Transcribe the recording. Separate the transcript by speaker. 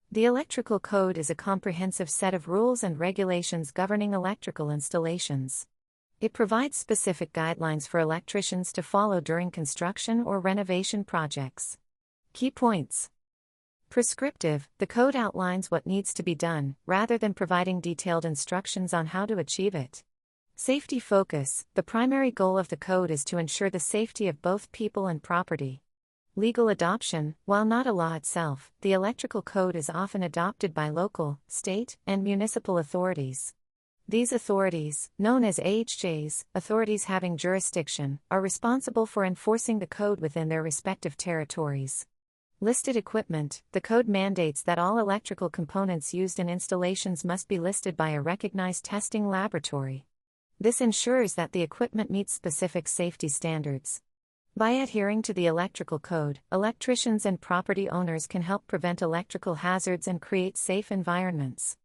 Speaker 1: The electrical code is a comprehensive set of rules and regulations governing electrical installations. It provides specific guidelines for electricians to follow during construction or renovation projects. Key points. Prescriptive, the code outlines what needs to be done, rather than providing detailed instructions on how to achieve it. Safety focus, the primary goal of the code is to ensure the safety of both people and property. Legal adoption, while not a law itself, the electrical code is often adopted by local, state, and municipal authorities. These authorities, known as AHJs, authorities having jurisdiction, are responsible for enforcing the code within their respective territories. Listed equipment, the code mandates that all electrical components used in installations must be listed by a recognized testing laboratory. This ensures that the equipment meets specific safety standards. By adhering to the electrical code, electricians and property owners can help prevent electrical hazards and create safe environments.